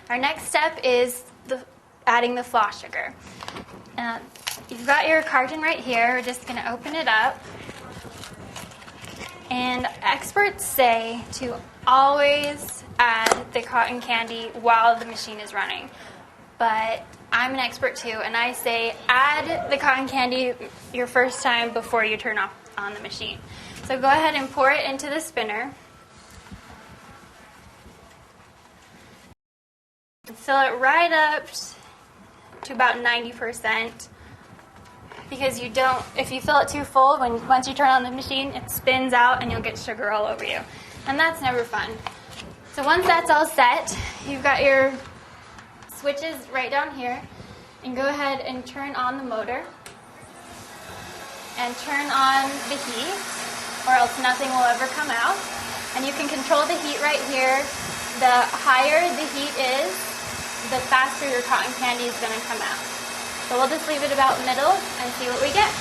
Our next step is adding the floss sugar. You've got your carton right here. We're just going to open it up. And experts say to always add the cotton candy while the machine is running. But I'm an expert too, and I say add the cotton candy your first time before you turn off on the machine. So go ahead and pour it into the spinner. Fill it right up to about 90%, because if you fill it too full, once you turn on the machine, it spins out and you'll get sugar all over you. And that's never fun. So once that's all set, you've got your switches right down here, and go ahead and turn on the motor and turn on the heat, or else nothing will ever come out. And you can control the heat right here. The higher the heat is, the faster your cotton candy is going to come out. So we'll just leave it about middle and see what we get.